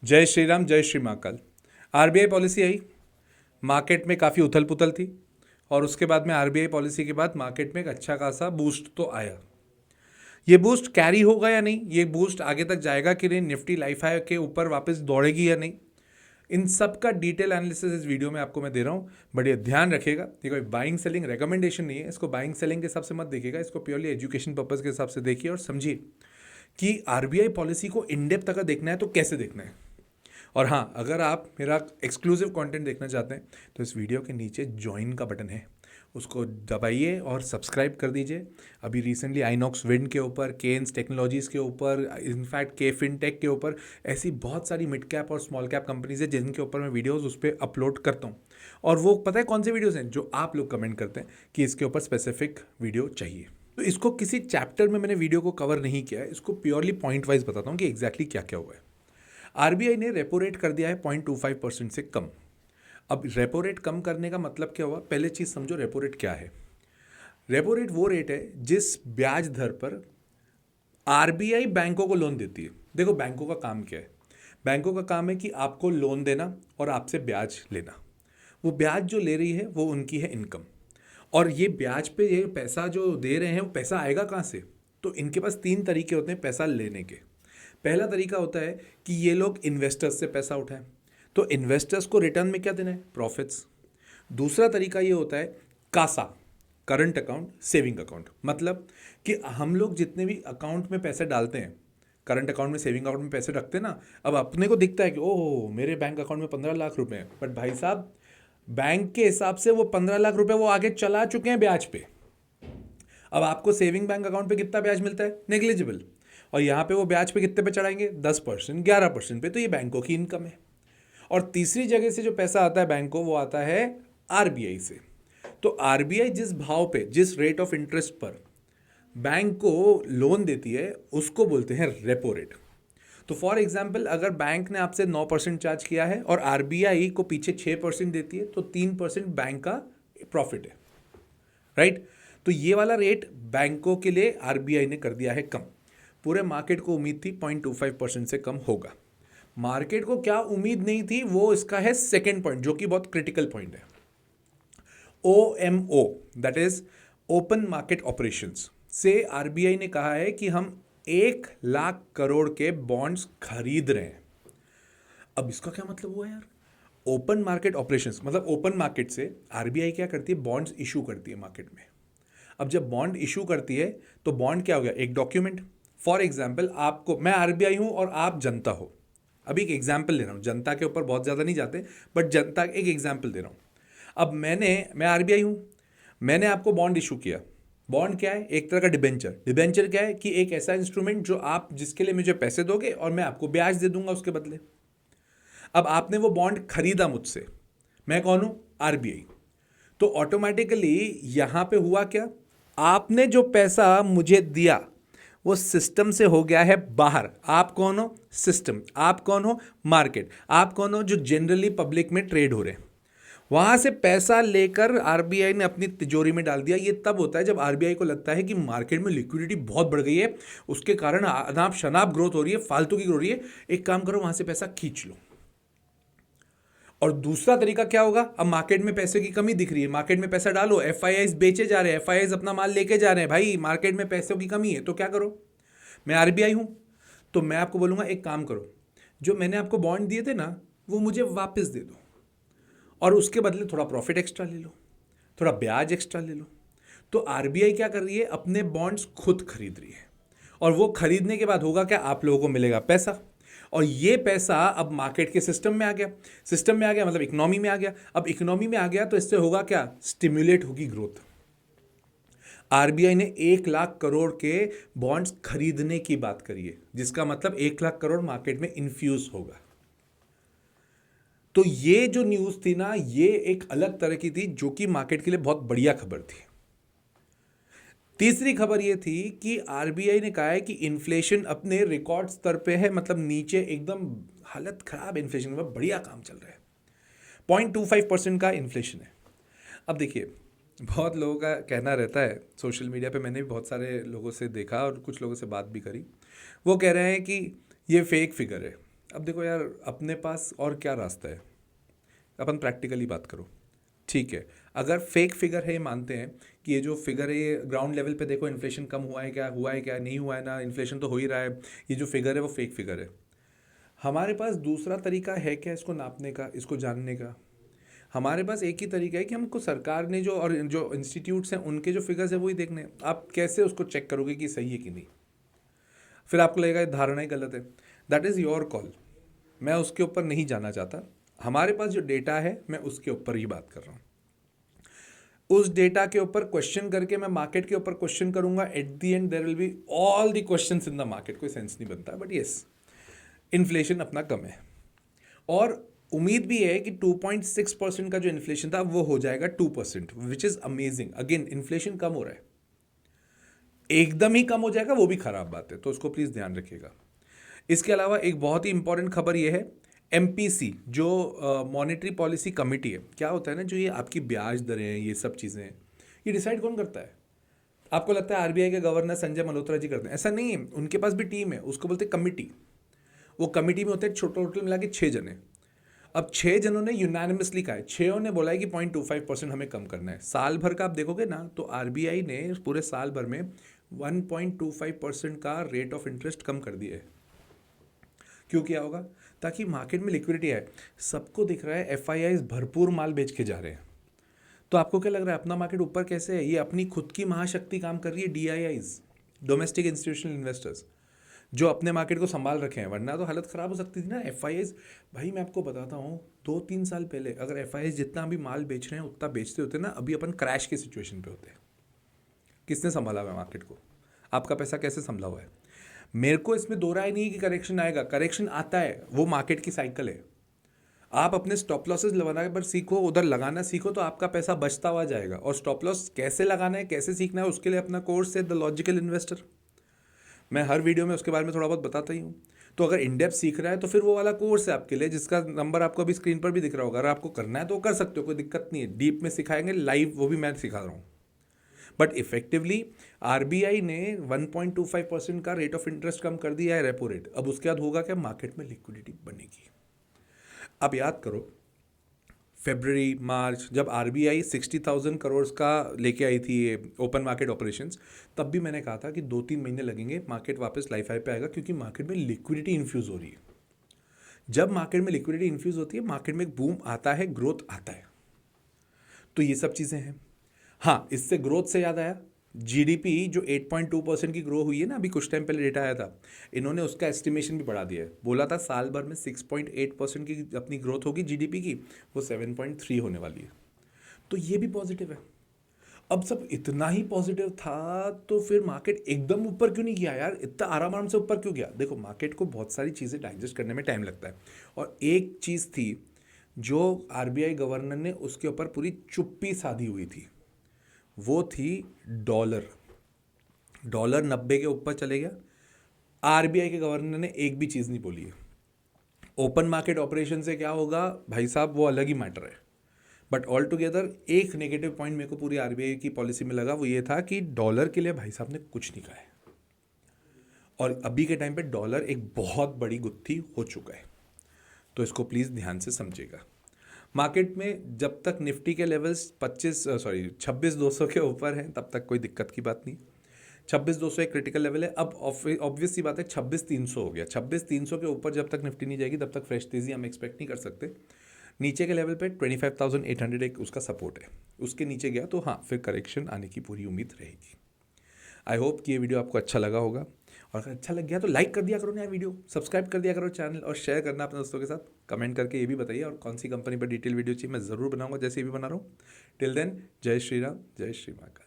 जय श्री राम, जय Shri Mahakal. RBI policy आई, market में काफ़ी उथल पुथल थी और उसके बाद में आरबीआई पॉलिसी के बाद मार्केट में एक अच्छा खासा बूस्ट तो आया। ये बूस्ट कैरी होगा या नहीं, ये बूस्ट आगे तक जाएगा कि नहीं, निफ्टी लाइफ हाई के ऊपर वापस दौड़ेगी या नहीं, इन सब का डिटेल एनालिसिस इस वीडियो में आपको मैं दे रहा हूँ। बट ये ध्यान रखिएगा, ये कोई बाइंग सेलिंग रिकमेंडेशन नहीं है, इसको बाइंग सेलिंग के हिसाब से मत देखिएगा, इसको प्योरली एजुकेशन पर्पज़ के हिसाब से देखिए और समझिए कि आरबीआई पॉलिसी को इन डेप्थ अगर देखना है तो कैसे देखना है। और हाँ, अगर आप मेरा एक्सक्लूसिव कंटेंट देखना चाहते हैं तो इस वीडियो के नीचे ज्वाइन का बटन है, उसको दबाइए और सब्सक्राइब कर दीजिए। अभी रिसेंटली आइनॉक्स विंड के ऊपर, केन्स टेक्नोलॉजीज़ के ऊपर, इनफैक्ट के फिनटेक के ऊपर ऐसी बहुत सारी मिड कैप और स्मॉल कैप कंपनीज है जिनके ऊपर मैं वीडियोस उस पर अपलोड करता हूँ। और वो पता है कौन से वीडियोज़ हैं जो आप लोग कमेंट करते हैं कि इसके ऊपर स्पेसिफिक वीडियो चाहिए। तो इसको किसी चैप्टर में मैंने वीडियो को कवर नहीं किया है, इसको प्योरली पॉइंट वाइज बताता हूँ कि एग्जैक्टली क्या क्या हुआ है। आरबीआई ने रेपो रेट कर दिया है 0.25% से कम। अब रेपो रेट कम करने का मतलब क्या हुआ, पहले चीज़ समझो रेपो रेट क्या है। रेपो रेट वो रेट है जिस ब्याज दर पर आरबीआई बैंकों को लोन देती है। देखो, बैंकों का काम क्या है, बैंकों का काम है कि आपको लोन देना और आपसे ब्याज लेना। वो ब्याज जो ले रही है वो उनकी है इनकम, और ये ब्याज पे ये पैसा जो दे रहे हैं वो पैसा आएगा कहाँ से। तो इनके पास तीन तरीके होते हैं पैसा लेने के। पहला तरीका होता है कि ये लोग इन्वेस्टर्स से पैसा उठाएं, तो इन्वेस्टर्स को रिटर्न में क्या देना है, प्रॉफिट्स। दूसरा तरीका ये होता है CASA, current account, saving account. मतलब कि हम लोग जितने भी अकाउंट में पैसे डालते हैं, करंट अकाउंट में, सेविंग अकाउंट में पैसे रखते हैं ना, अब अपने को दिखता है कि ओह मेरे बैंक अकाउंट में 15 लाख रुपए हैं, बट भाई साहब बैंक के हिसाब से वो 15 लाख रुपए वो आगे चला चुके हैं ब्याज पे। अब आपको सेविंग बैंक अकाउंट पे कितना ब्याज मिलता है, नेग्लिजिबल, और यहाँ पे वो ब्याज पे कितने पे चढ़ाएंगे, 10%, 11% पे। तो ये बैंकों की इनकम है। और तीसरी जगह से जो पैसा आता है बैंक को, वो आता है आरबीआई से। तो आरबीआई जिस भाव पे, जिस रेट ऑफ इंटरेस्ट पर बैंक को लोन देती है, उसको बोलते हैं रेपो रेट। तो फॉर एग्जाम्पल, अगर बैंक ने आपसे 9% चार्ज किया है और आरबीआई को पीछे 6% देती है, तो 3% बैंक का प्रॉफिट है, राइट। तो ये वाला रेट बैंकों के लिए आरबीआई ने कर दिया है कम। पूरे मार्केट को उम्मीद थी 0.25% से कम होगा। मार्केट को क्या उम्मीद नहीं थी, वो इसका है सेकेंड पॉइंट, जो कि बहुत क्रिटिकल पॉइंट है। OMO, that is open market operations से आरबीआई ने कहा है कि हम 1 लाख करोड़ के बॉन्ड्स खरीद रहे हैं। अब इसका क्या मतलब हुआ यार, ओपन मार्केट ऑपरेशंस मतलब ओपन मार्केट से आरबीआई क्या करती है, बॉन्ड्स इशू करती है मार्केट में। अब जब बॉन्ड इशू करती है तो बॉन्ड क्या हो गया, एक डॉक्यूमेंट। फॉर एग्जाम्पल, आपको, मैं आरबीआई हूं और आप जनता हो। अभी एक एग्जाम्पल ले रहा हूं, जनता के ऊपर बहुत ज़्यादा नहीं जाते, बट जनता, एक एग्जाम्पल दे रहा हूं। अब मैं आरबीआई हूं, मैंने आपको बॉन्ड इशू किया। बॉन्ड क्या है, एक तरह का डिबेंचर। डिबेंचर क्या है कि एक ऐसा इंस्ट्रूमेंट जो आप, जिसके लिए मुझे पैसे दोगे और मैं आपको ब्याज दे दूंगा उसके बदले। अब आपने वो बॉन्ड खरीदा मुझसे, मैं कौन हूं, आरबीआई। तो ऑटोमेटिकली यहां पे हुआ क्या, आपने जो पैसा मुझे दिया वो सिस्टम से हो गया है बाहर। आप कौन हो, सिस्टम। आप कौन हो, मार्केट। आप कौन हो, जो जनरली पब्लिक में ट्रेड हो रहे हैं। वहां से पैसा लेकर आरबीआई ने अपनी तिजोरी में डाल दिया। ये तब होता है जब आरबीआई को लगता है कि मार्केट में लिक्विडिटी बहुत बढ़ गई है, उसके कारण अनाप शनाप ग्रोथ हो रही है, फालतू की ग्रोथ हो रही है, एक काम करो वहां से पैसा खींच लो। और दूसरा तरीका क्या होगा, अब मार्केट में पैसे की कमी दिख रही है, मार्केट में पैसा डालो, एफआईआईज बेचे जा रहे हैं, एफआईआईज अपना माल लेके जा रहे हैं, भाई मार्केट में पैसों की कमी है, तो क्या करो। मैं आरबीआई हूं, तो मैं आपको बोलूंगा एक काम करो, जो मैंने आपको बॉन्ड दिए थे ना, वो मुझे वापस दे दो, और उसके बदले थोड़ा प्रॉफिट एक्स्ट्रा ले लो, थोड़ा ब्याज एक्स्ट्रा ले लो। तो आरबीआई क्या कर रही है, अपने बॉन्ड्स खुद खरीद रही है, और वो खरीदने के बाद होगा क्या, आप लोगों को मिलेगा पैसा, और ये पैसा अब मार्केट के सिस्टम में आ गया। सिस्टम में आ गया मतलब इकोनॉमी में आ गया। अब इकोनॉमी में आ गया तो इससे होगा क्या, स्टिमुलेट होगी ग्रोथ। आरबीआई ने 1 लाख करोड़ के बॉन्ड्स खरीदने की बात करी है, जिसका मतलब 1 लाख करोड़ मार्केट में इन्फ्यूज होगा। तो ये जो न्यूज थी ना, ये एक अलग तरह की थी, जो कि मार्केट के लिए बहुत बढ़िया खबर थी। तीसरी खबर यह थी कि आरबीआई ने कहा है कि इन्फ्लेशन अपने रिकॉर्ड स्तर पे है, मतलब नीचे एकदम हालत खराब, इन्फ्लेशन में बढ़िया काम चल रहा है। 0.25% का इन्फ्लेशन है। अब देखिए, बहुत लोगों का कहना रहता है सोशल मीडिया पे, मैंने भी बहुत सारे लोगों से देखा और कुछ लोगों से बात भी करी, वो कह रहे हैं कि ये फेक फिगर है। अब देखो यार, अपने पास और क्या रास्ता है, अपन प्रैक्टिकली बात करो। ठीक है, अगर फेक फिगर है, ये मानते हैं कि ये जो फिगर है ये ग्राउंड लेवल पे देखो, इन्फ्लेशन कम हुआ है क्या, नहीं हुआ है ना, इन्फ्लेशन तो हो ही रहा है, ये जो फिगर है वो फेक फिगर है। हमारे पास दूसरा तरीका है क्या इसको नापने का, इसको जानने का? हमारे पास एक ही तरीका है कि हमको सरकार ने जो, और जो इंस्टीट्यूट्स हैं उनके जो फिगर्स है वही देखने हैं। आप कैसे उसको चेक करोगे कि सही है कि नहीं? फिर आपको लगेगा ये धारणा ही गलत है। दैट इज़ योर कॉल, मैं उसके ऊपर नहीं जाना चाहता। हमारे पास जो डेटा है मैं उसके ऊपर ही बात कर रहा हूँ। उस डेटा के ऊपर क्वेश्चन करके मैं मार्केट के ऊपर क्वेश्चन करूंगा, at the end there will be all the questions in the market. कोई सेंस नहीं बनता, बट यस, इन्फ्लेशन अपना कम है और उम्मीद भी है कि 2.6% का जो इन्फ्लेशन था वो हो जाएगा 2%, which is amazing. Again, inflation कम हो रहा है, एकदम ही कम हो जाएगा वो भी खराब बात है, तो उसको प्लीज ध्यान रखिएगा। इसके अलावा एक बहुत ही इंपॉर्टेंट खबर ये है, एमपीसी जो मॉनेटरी पॉलिसी कमेटी है, क्या होता है ना, जो ये आपकी ब्याज दरें हैं, ये सब चीज़ें हैं, ये डिसाइड कौन करता है? आपको लगता है आरबीआई के गवर्नर संजय मल्होत्रा जी करते हैं? ऐसा नहीं है, उनके पास भी टीम है, उसको बोलते हैं कमिटी। वो कमिटी में होते हैं टोटल मिला के 6 जने। अब 6 जनों ने यूनानिमसली कहा है, 6 ने बोला है कि 0.25% हमें कम करना है। साल भर का आप देखोगे ना, तो आरबीआई ने पूरे साल भर में 1.25% का रेट ऑफ इंटरेस्ट कम कर दिया है। क्यों किया होगा? ताकि मार्केट में लिक्विडिटी आए। सबको दिख रहा है एफआईआईज भरपूर माल बेच के जा रहे हैं, तो आपको क्या लग रहा है अपना मार्केट ऊपर कैसे है? ये अपनी खुद की महाशक्ति काम कर रही है, डीआईआईज, डोमेस्टिक इंस्टीट्यूशनल इन्वेस्टर्स, जो अपने मार्केट को संभाल रखे हैं, वरना तो हालत ख़राब हो सकती थी ना। एफआईआईज, भाई मैं आपको बताता हूँ, 2-3 साल पहले अगर एफआईआईज जितना अभी माल बेच रहे हैं उतना बेचते होते ना, अभी अपन क्रैश की सिचुएशन पे होते। किसने संभाला हुआ है मार्केट को? आपका पैसा कैसे संभला हुआ है? मेरे को इसमें दो राय नहीं है कि करेक्शन आएगा, करेक्शन आता है, वो मार्केट की साइकिल है। आप अपने स्टॉप लॉसेस लगाना पर सीखो, उधर लगाना सीखो, तो आपका पैसा बचता हुआ जाएगा। और स्टॉप लॉस कैसे लगाना है, कैसे सीखना है, उसके लिए अपना कोर्स है द लॉजिकल इन्वेस्टर। मैं हर वीडियो में उसके बारे में थोड़ा बहुत बताता ही हूँ। तो अगर इन डेप्थ सीख रहा है तो फिर वो वाला कोर्स है आपके लिए, जिसका नंबर आपको अभी स्क्रीन पर भी दिख रहा होगा। अगर आपको करना है तो कर सकते हो, कोई दिक्कत नहीं है। डीप में सिखाएंगे लाइव, वो भी मैं सिखा रहा हूँ। बट इफेक्टिवली आरबीआई ने 1.25% का रेट ऑफ इंटरेस्ट कम कर दिया है, रेपो रेट। अब उसके बाद होगा क्या? मार्केट में लिक्विडिटी बनेगी। अब याद करो, फरवरी मार्च जब आरबीआई 60,000 करोड़ का लेके आई थी ये ओपन मार्केट ऑपरेशंस, तब भी मैंने कहा था कि 2-3 महीने लगेंगे, मार्केट वापस लाइफ हाई पे आएगा, क्योंकि मार्केट में लिक्विडिटी इन्फ्यूज़ हो रही है। जब मार्केट में लिक्विडिटी इन्फ्यूज़ होती है, मार्केट में एक बूम आता है, ग्रोथ आता है। तो ये सब चीज़ें हैं। हाँ, इससे ग्रोथ से याद आया, जीडीपी जो 8.2% की ग्रो हुई है ना, अभी कुछ टाइम पहले डेटा आया था, इन्होंने उसका एस्टिमेशन भी बढ़ा दिया है। बोला था साल भर में 6.8% की अपनी ग्रोथ होगी जीडीपी की, वो 7.3 होने वाली है। तो ये भी पॉजिटिव है। अब सब इतना ही पॉजिटिव था तो फिर मार्केट एकदम ऊपर क्यों नहीं गया यार? इतना आराम आराम से ऊपर क्यों गया? देखो, मार्केट को बहुत सारी चीज़ें डाइजेस्ट करने में टाइम लगता है, और एक चीज़ थी जो आरबीआई गवर्नर ने उसके ऊपर पूरी चुप्पी साधी हुई थी, वो थी डॉलर। डॉलर 90 के ऊपर चले गया, आरबीआई के गवर्नर ने एक भी चीज़ नहीं बोली है। ओपन मार्केट ऑपरेशन से क्या होगा भाई साहब, वो अलग ही मैटर है। बट ऑल टुगेदर एक नेगेटिव पॉइंट मेरे को पूरी आरबीआई की पॉलिसी में लगा, वो ये था कि डॉलर के लिए भाई साहब ने कुछ नहीं कहा है, और अभी के टाइम पे डॉलर एक बहुत बड़ी गुत्थी हो चुका है। तो इसको प्लीज़ ध्यान से समझिएगा। मार्केट में जब तक निफ्टी के लेवल्स 26,200 के ऊपर हैं, तब तक कोई दिक्कत की बात नहीं। 26,200 एक क्रिटिकल लेवल है। अब ऑब्वियस सी बात है, 26,300 हो गया। 26,300 के ऊपर जब तक निफ्टी नहीं जाएगी, तब तक फ्रेश तेजी हम एक्सपेक्ट नहीं कर सकते। नीचे के लेवल पे 25,800 एक उसका सपोर्ट है, उसके नीचे गया तो हाँ, फिर करेक्शन आने की पूरी उम्मीद रहेगी। आई होप कि ये वीडियो आपको अच्छा लगा होगा, और अगर अच्छा लग गया तो लाइक कर दिया करो नया वीडियो, सब्सक्राइब कर दिया करो चैनल, और शेयर करना अपने दोस्तों के साथ। कमेंट करके ये भी बताइए और कौन सी कंपनी पर डिटेल वीडियो चाहिए, मैं ज़रूर बनाऊंगा जैसे ये भी बना रहा हूँ। टिल देन, जय श्री राम, जय श्री महाकाल।